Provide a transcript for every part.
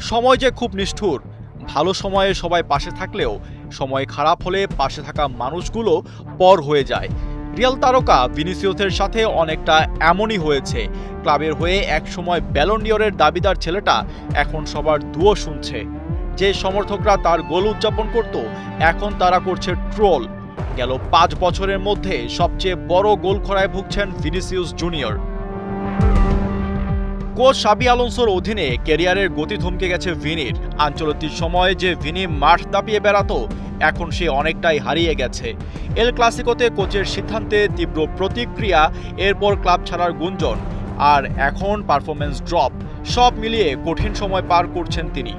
সময় যে খুব নিষ্ঠুর। ভালো সময়ে সবাই পাশে থাকলেও সময় খারাপ হলে পাশে থাকা মানুষগুলো পর হয়ে যায়। রিয়াল তারকা ভিনিসিয়াসের সাথে অনেকটা এমনই হয়েছে। ক্লাবের হয়ে একসময় ব্যালন ডিওরের দাবিদার ছেলেটা এখন সবার দুয়ো শুনছে। যে সমর্থকরা তার গোল উদযাপন করত, এখন তারা করছে ট্রোল। গেল 5 বছরের মধ্যে সবচেয়ে বড় গোল খরায় ভুগছেন ভিনিসিয়াস জুনিয়র। কোচ শাবি আলোনসোর অধীনে ক্যারিয়ারের গতি থমকে গেছে ভিনির। আঞ্চলিক সময়ে যে ভিনি মাঠ দাপিয়ে বেড়াতো, এখন সে অনেকটাই হারিয়ে গেছে। এল ক্লাসিকোতে কোচের সিদ্ধান্তে তীব্র প্রতিক্রিয়া, এরপর ক্লাব ছাড়ার গুঞ্জন, আর এখন পারফরম্যান্স ড্রপ। সব মিলিয়ে কঠিন সময় পার করছেন তিনি।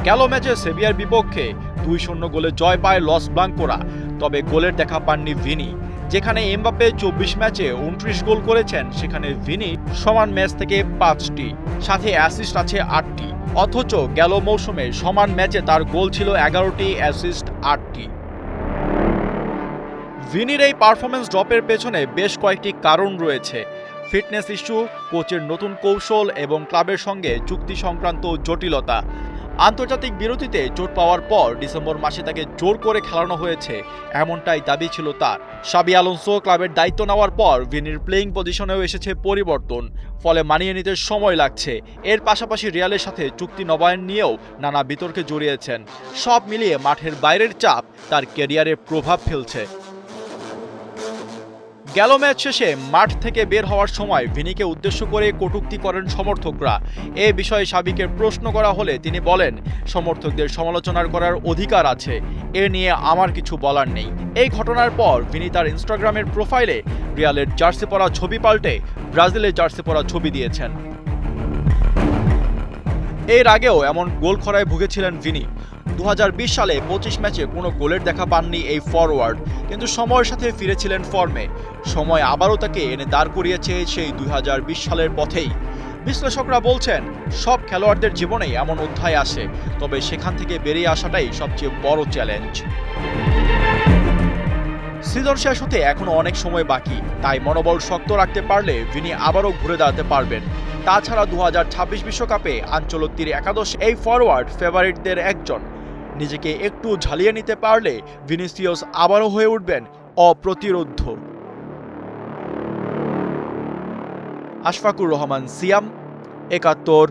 গেল ম্যাচে সেভিয়ার বিপক্ষে 2-0 গোলে জয় পায় লস ব্লাঙ্কোরা, তবে গোলের দেখা পাননি ভিনি। যেখানে এমবাপ্পে 24 ম্যাচে 29 গোল করেছেন, সেখানে ভিনি সমান ম্যাচ থেকে 5টি, সাথে অ্যাসিস্ট আছে 8টি। অথচ গেল মৌসুমে সমান ম্যাচে তার গোল ছিল 11টি, অ্যাসিস্ট 8টি। ভিনির এই পারফরম্যান্স ড্রপের পেছনে বেশ কয়েকটি কারণ রয়েছে। ফিটনেস ইস্যু, কোচের নতুন কৌশল এবং ক্লাবের সঙ্গে চুক্তি সংক্রান্ত জটিলতা। আন্তর্জাতিক বিরতিতে চোট পাওয়ার পর ডিসেম্বর মাসে তাকে জোর করে খেলানো হয়েছে, এমনটাই দাবি ছিল তার। শাবি আলোনসো ক্লাবের দায়িত্ব নেওয়ার পর ভিনির প্লেইং পজিশনেও এসেছে পরিবর্তন, ফলে মানিয়ে নিতে সময় লাগছে। এর পাশাপাশি রিয়ালের সাথে চুক্তি নবায়ন নিয়েও নানা বিতর্কে জড়িয়েছেন। সব মিলিয়ে মাঠের বাইরের চাপ তার ক্যারিয়ারে প্রভাব ফেলছে। গেল ম্যাচ শেষে মাঠ থেকে বের হওয়ার সময় ভিনিকে উদ্দেশ্য করে কটূক্তি করেন সমর্থকরা। এ বিষয়ে শাবিকে প্রশ্ন করা হলে তিনি বলেন, সমর্থকদের সমালোচনা করার অধিকার আছে, এ নিয়ে আমার কিছু বলার নেই। এই ঘটনার পর ভিনি তার ইনস্টাগ্রামের প্রোফাইলে রিয়ালের জার্সি পরা ছবি পাল্টে ব্রাজিলের জার্সি পরা ছবি দিয়েছেন। এর আগেও এমন গোল খরায় ভুগেছিলেন ভিনি। 2020 সালে 25 ম্যাচে কোনো গোলের দেখা পাননি এই ফরওয়ার্ড, কিন্তু সময়ের সাথে ফিরেছিলেন ফর্মে। সময় আবারও তাকে এনে দাঁড় করিয়েছে সেই 2020 সালের পথেই। বিশ্লেষকরা বলছেন, সব খেলোয়াড়দের জীবনেই এমন অধ্যায় আসে, তবে সেখান থেকে বেরিয়ে আসাটাই সবচেয়ে বড় চ্যালেঞ্জ। সিজন শেষ হতে এখনো অনেক সময় বাকি, তাই মনোবল শক্ত রাখতে পারলে ভিনি আবারও ঘুরে দাঁড়াতে পারবেন। তাছাড়া 2026 বিশ্বকাপে আঞ্চলিক একাদশ এই ফরওয়ার্ড ফেভারিটদের একজন। নিজেকে একটু ঝালিয়ে নিতে পারলে ভিনিসিয়াস আবারও হয়ে উঠবেন অপ্রতিরোধ্য। আশফাকুর রহমান সিয়াম, ৭১।